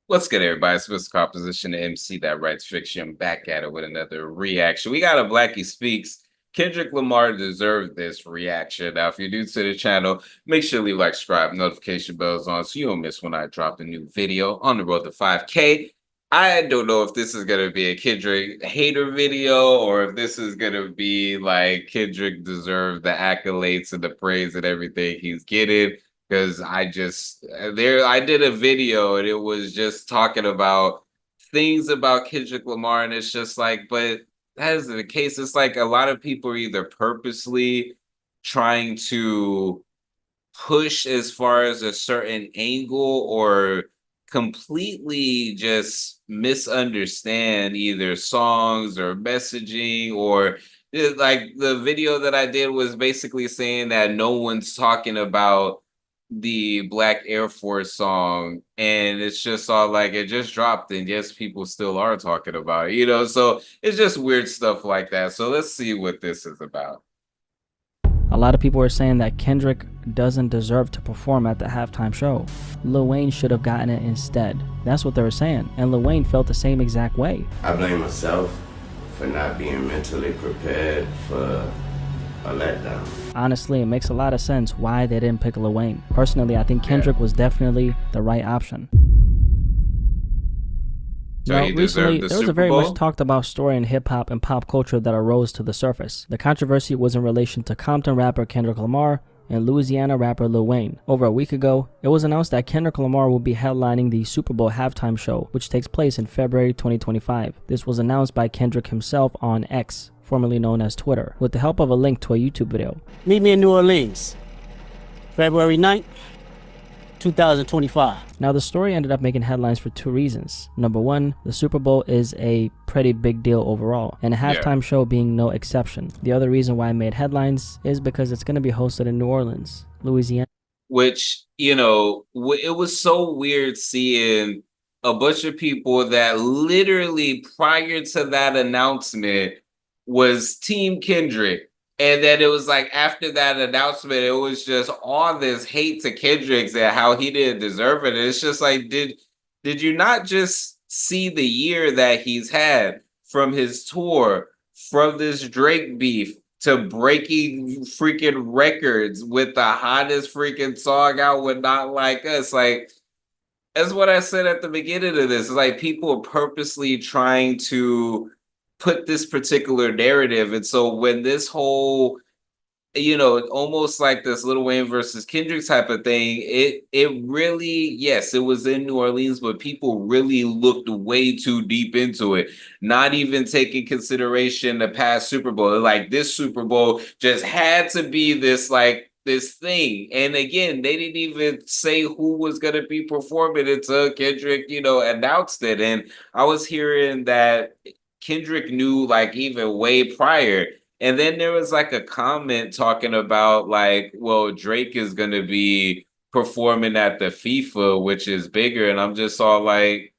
What's good, everybody? It's Mr. Composition, the MC that writes fiction. Back at it with another reaction. We got a Blackie Speaks. Kendrick Lamar deserved this reaction. Now, if you're new to the channel, make sure to leave like, subscribe, notification bells on so you don't miss when I drop a new video on the road to 5K. I don't know if this is going to be a Kendrick hater video or if this is going to be like Kendrick deserved the accolades and the praise and everything he's getting, because I did a video and it was just talking about things about Kendrick Lamar, and it's just like, but that isn't the case. It's like a lot of people are either purposely trying to push as far as a certain angle or completely just misunderstand either songs or messaging, or like the video that I did was basically saying that no one's talking about the Black Air Force song, and it's just all like it just dropped, and yes, people still are talking about it, so it's just weird stuff like that. So let's see what this is about. A lot of people are saying that Kendrick doesn't deserve to perform at the halftime show. Lil Wayne should have gotten it instead. That's what they were saying, and Lil Wayne felt the same exact way. I blame myself for not being mentally prepared for a letdown. Honestly, it makes a lot of sense why they didn't pick Lil Wayne. Personally, I think Kendrick was definitely the right option. So he recently, deserved the there was a Super very Bowl? much talked about story in hip-hop and pop culture that arose to the surface. The controversy was in relation to Compton rapper Kendrick Lamar and Louisiana rapper Lil Wayne. Over a week ago, it was announced that Kendrick Lamar will be headlining the Super Bowl halftime show, which takes place in February 2025. This was announced by Kendrick himself on X, formerly known as Twitter, with the help of a link to a YouTube video. Meet me in New Orleans, February 9th, 2025. Now, the story ended up making headlines for two reasons. Number one, the Super Bowl is a pretty big deal overall, and a halftime show being no exception. The other reason why it made headlines is because it's going to be hosted in New Orleans, Louisiana. Which, it was so weird seeing a bunch of people that literally prior to that announcement was Team Kendrick. And then it was like after that announcement, it was just all this hate to Kendrick and how he didn't deserve it. And it's just like, did you not just see the year that he's had, from his tour, from this Drake beef to breaking freaking records with the hottest freaking song out with Not Like Us? Like, that's what I said at the beginning of this. It's like people are purposely trying to put this particular narrative. And so when this whole, almost like this Lil Wayne versus Kendrick type of thing, it really, yes, it was in New Orleans, but people really looked way too deep into it, not even taking consideration the past Super Bowl. Like, this Super Bowl just had to be this, like, this thing. And again, they didn't even say who was going to be performing until Kendrick, announced it. And I was hearing that Kendrick knew like even way prior. And then there was like a comment talking about like, well, Drake is going to be performing at the FIFA, which is bigger. And I'm just all like,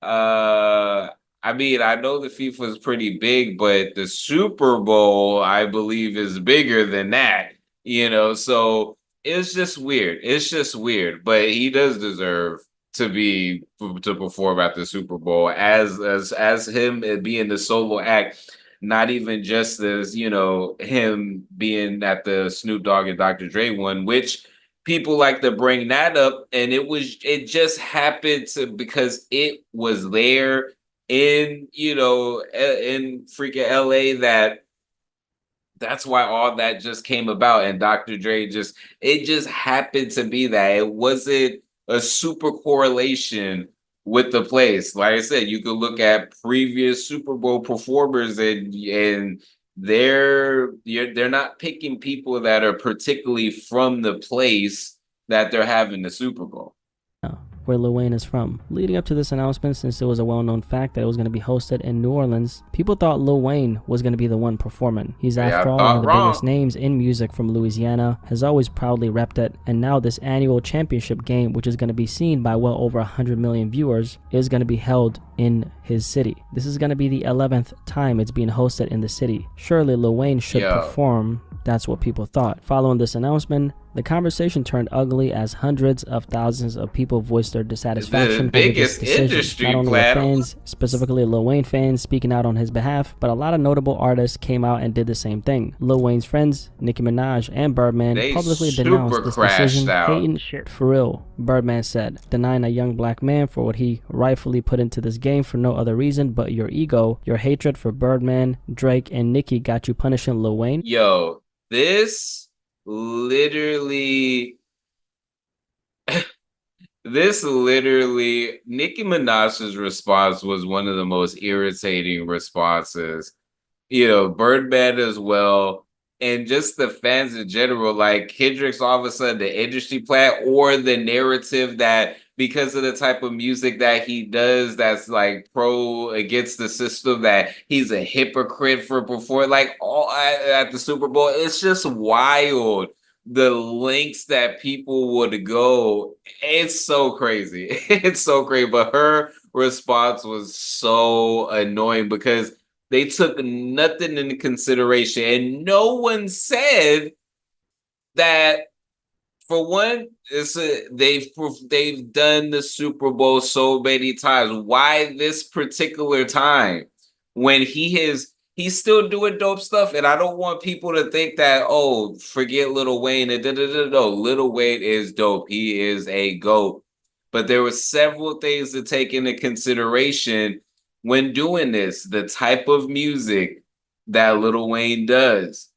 I mean, I know the FIFA is pretty big, but the Super Bowl, I believe, is bigger than that, so it's just weird. It's just weird, but he does deserve to perform at the Super Bowl as him being the solo act, not even just as him being at the Snoop Dogg and Dr. Dre one, which people like to bring that up, and it just happened to because it was there in in freaking LA that's why all that just came about, and Dr. Dre it just happened to be that it wasn't a super correlation with the place. Like I said, you could look at previous Super Bowl performers, and they're not picking people that are particularly from the place that they're having the Super Bowl. Where Lil Wayne is from. Leading up to this announcement, since it was a well-known fact that it was going to be hosted in New Orleans, people thought Lil Wayne was going to be the one performing. He's after all one of the biggest names in music from Louisiana, has always proudly repped it, and now this annual championship game, which is going to be seen by well over 100 million viewers, is going to be held in his city. This is going to be the 11th time it's being hosted in the city. Surely Lil Wayne should perform. That's what people thought. Following this announcement, The conversation turned ugly as hundreds of thousands of people voiced their dissatisfaction The over this biggest decision. industry Not only were platform. fans, specifically Lil Wayne fans, speaking out on his behalf, but a lot of notable artists came out and did the same thing. Lil Wayne's friends, Nicki Minaj and Birdman, They publicly super denounced this crashed decision, out. hating shit for real, Birdman said, denying a young black man for what he rightfully put into this game for no other reason but your ego. Your hatred for Birdman, Drake, and Nicki got you punishing Lil Wayne. Yo, this literally, Nicki Minaj's response was one of the most irritating responses. Birdman as well, and just the fans in general. Like Kendrick's all of a sudden the industry plant, or the narrative that because of the type of music that he does, that's like pro against the system, that he's a hypocrite for before, like all at the Super Bowl. It's just wild the lengths that people would go. It's so crazy. It's so crazy. But her response was so annoying because they took nothing into consideration, and no one said that. For one, they've done the Super Bowl so many times. Why this particular time when he's still doing dope stuff? And I don't want people to think that, oh, forget Lil Wayne. No, Lil Wayne is dope. He is a GOAT. But there were several things to take into consideration when doing this. The type of music that Lil Wayne does,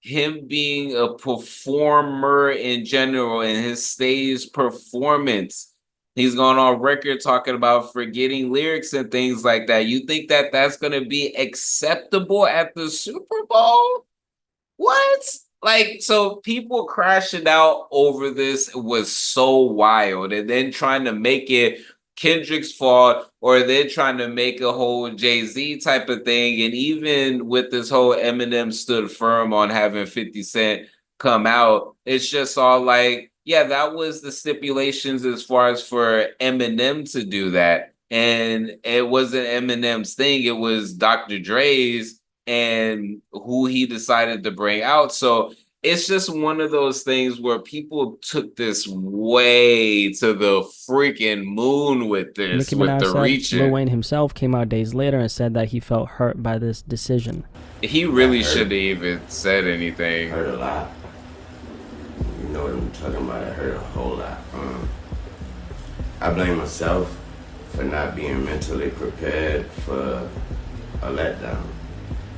him being a performer in general, and his stage performance. He's gone on record talking about forgetting lyrics and things like that. You think that that's going to be acceptable at the Super Bowl? What? Like, so people crashing out over this was so wild, and then trying to make it Kendrick's fault, or they're trying to make a whole Jay-Z type of thing. And even with this whole Eminem stood firm on having 50 Cent come out, it's just all like, yeah, that was the stipulations as far as for Eminem to do that. And it wasn't Eminem's thing, it was Dr. Dre's and who he decided to bring out. So it's just one of those things where people took this way to the freaking moon with this, Nicki with Minaj the said reaching. Lil Wayne himself came out days later and said that he felt hurt by this decision. He really shouldn't have even said anything. Hurt a lot. You know what I'm talking about? It hurt a whole lot. I blame myself for not being mentally prepared for a letdown.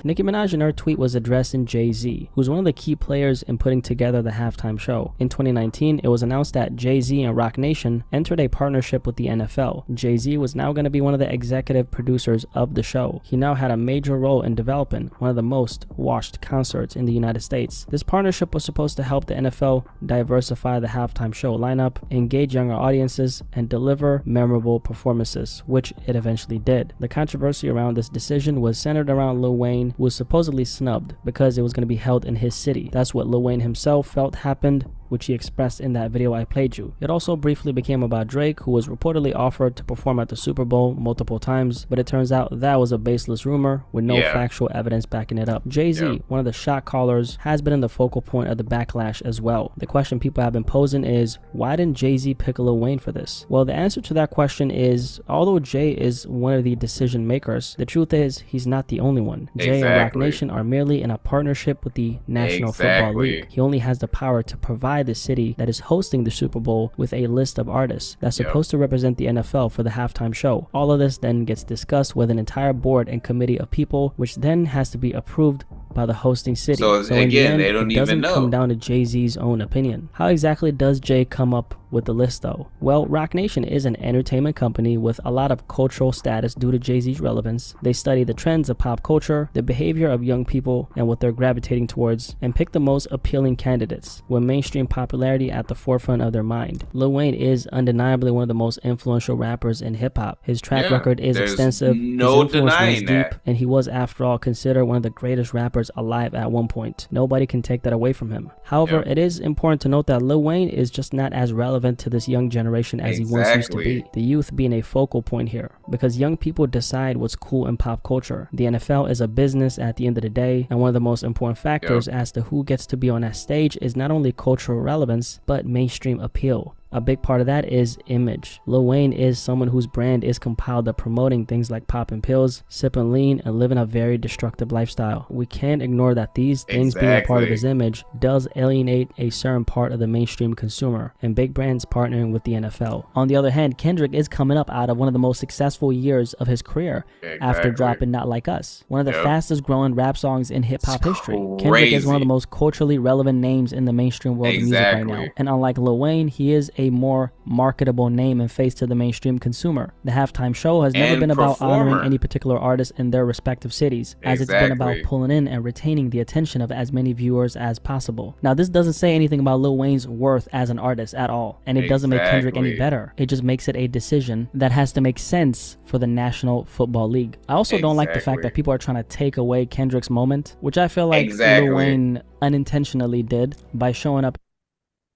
Nicki Minaj in her tweet was addressing Jay-Z, who's one of the key players in putting together the halftime show. In 2019, it was announced that Jay-Z and Roc Nation entered a partnership with the NFL. Jay-Z was now going to be one of the executive producers of the show. He now had a major role in developing one of the most watched concerts in the United States. This partnership was supposed to help the NFL diversify the halftime show lineup, engage younger audiences, and deliver memorable performances, which it eventually did. The controversy around this decision was centered around Lil Wayne, who was supposedly snubbed because it was going to be held in his city. That's what Lil Wayne himself felt happened, which he expressed in that video I played you. It also briefly became about Drake, who was reportedly offered to perform at the Super Bowl multiple times, but it turns out that was a baseless rumor with no factual evidence backing it up. Jay-Z, one of the shot callers, has been in the focal point of the backlash as well. The question people have been posing is, why didn't Jay-Z pick Lil Wayne for this? Well, the answer to that question is, although Jay is one of the decision makers, the truth is he's not the only one. Jay and Roc Nation are merely in a partnership with the National Football League. He only has the power to provide the city that is hosting the Super Bowl with a list of artists that's supposed to represent the NFL for the halftime show. All of this then gets discussed with an entire board and committee of people, which then has to be approved by the hosting city. So again, they don't even know. It doesn't come down to Jay-Z's own opinion. How exactly does Jay come up with the list though? Well, Roc Nation is an entertainment company with a lot of cultural status due to Jay-Z's relevance. They study the trends of pop culture, the behavior of young people, and what they're gravitating towards, and pick the most appealing candidates with mainstream popularity at the forefront of their mind. Lil Wayne is undeniably one of the most influential rappers in hip-hop. His track record is extensive, his influence runs deep, and he was, after all, considered one of the greatest rappers rappers alive at one point. Nobody can take that away from him. However, it is important to note that Lil Wayne is just not as relevant to this young generation as he once used to be. The youth being a focal point here, because young people decide what's cool in pop culture. The NFL is a business at the end of the day, and one of the most important factors as to who gets to be on that stage is not only cultural relevance, but mainstream appeal. A big part of that is image. Lil Wayne is someone whose brand is compiled of promoting things like popping pills, sipping lean, and living a very destructive lifestyle. We can't ignore that these things being a part of his image does alienate a certain part of the mainstream consumer, and big brands partnering with the NFL. On the other hand, Kendrick is coming up out of one of the most successful years of his career after dropping Not Like Us, one of the fastest growing rap songs in hip-hop history. Kendrick is one of the most culturally relevant names in the mainstream world of music right now, and unlike Lil Wayne, he is a more marketable name and face to the mainstream consumer. The halftime show has never been about honoring any particular artist in their respective cities, as it's been about pulling in and retaining the attention of as many viewers as possible. Now, this doesn't say anything about Lil Wayne's worth as an artist at all, and it doesn't make Kendrick any better. It just makes it a decision that has to make sense for the National Football League. I also don't like the fact that people are trying to take away Kendrick's moment, which I feel like Lil Wayne unintentionally did by showing up.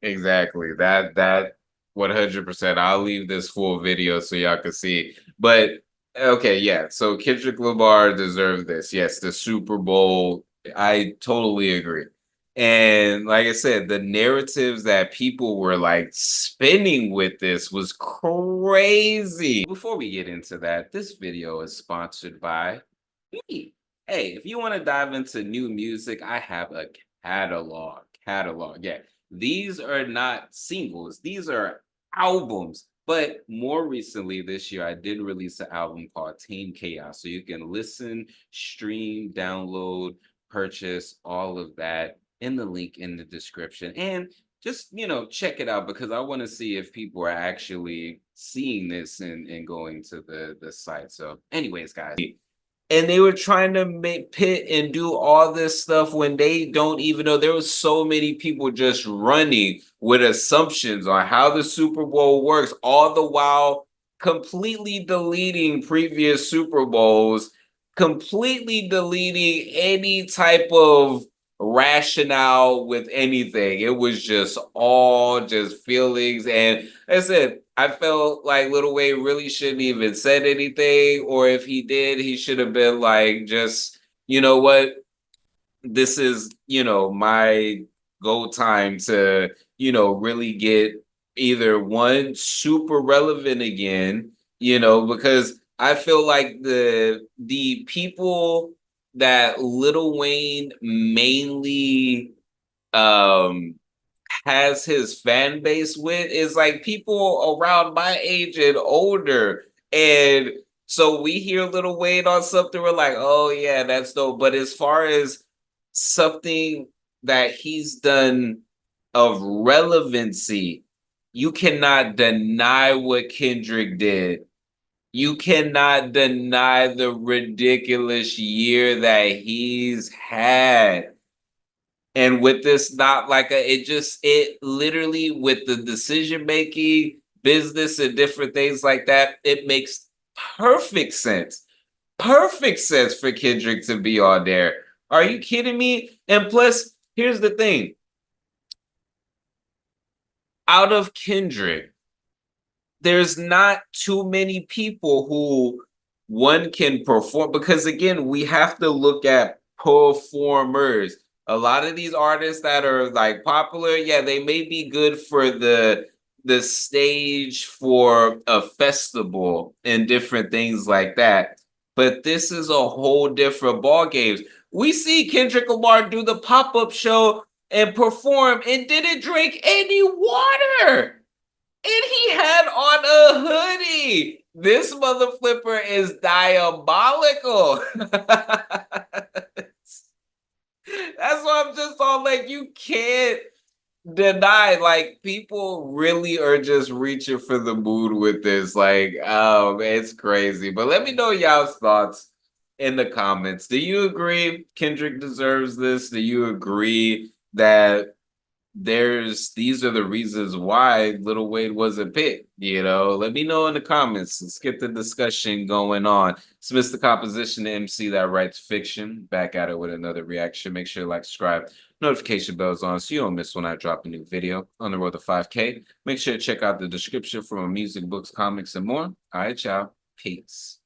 That 100%. I'll leave this full video so y'all can see. But okay, yeah. So Kendrick Lamar deserved this. Yes, the Super Bowl. I totally agree. And like I said, the narratives that people were like spinning with this was crazy. Before we get into that, this video is sponsored by me. Hey, if you want to dive into new music, I have a catalog. Yeah. These are not singles. These are albums. But more recently this year, I did release an album called Tame Chaos. So you can listen, stream, download, purchase, all of that in the link in the description. And just, check it out, because I want to see if people are actually seeing this and going to the site. So anyways, guys. And they were trying to make pit and do all this stuff when they don't even know. There was so many people just running with assumptions on how the Super Bowl works, all the while completely deleting previous Super Bowls, completely deleting any type of rationale with anything. It was just all just feelings. And like I said, I felt like Lil Wayne really shouldn't even said anything, or if he did, he should have been like, just, you know what, this is, my go time to, really get either one super relevant again, because I feel like the people that Lil Wayne mainly has his fan base with is like people around my age and older. And so we hear Lil Wayne on something, we're like, oh yeah, that's dope. But as far as something that he's done of relevancy, you cannot deny what Kendrick did. You cannot deny the ridiculous year that he's had. And with this, not like it literally, with the decision making, business, and different things like that, it makes perfect sense. Perfect sense for Kendrick to be on there. Are you kidding me? And plus, here's the thing. Out of Kendrick, there's not too many people who one can perform, because again, we have to look at performers. A lot of these artists that are like popular, yeah, they may be good for the stage for a festival and different things like that. But this is a whole different ball game. We see Kendrick Lamar do the pop-up show and perform and didn't drink any water. And he had on a hoodie. This mother flipper is diabolical. That's why I'm just all like, you can't deny. Like, people really are just reaching for the moon with this. Like, it's crazy. But let me know y'all's thoughts in the comments. Do you agree Kendrick deserves this? Do you agree that these are the reasons why Lil Wayne wasn't picked. Let me know in the comments. Let's get the discussion going on. It's Mr. Composition, the MC that writes fiction. Back at it with another reaction. Make sure to like, subscribe, notification bells on so you don't miss when I drop a new video. On the road to 5K. Make sure to check out the description for my music, books, comics, and more. All right, y'all. Peace.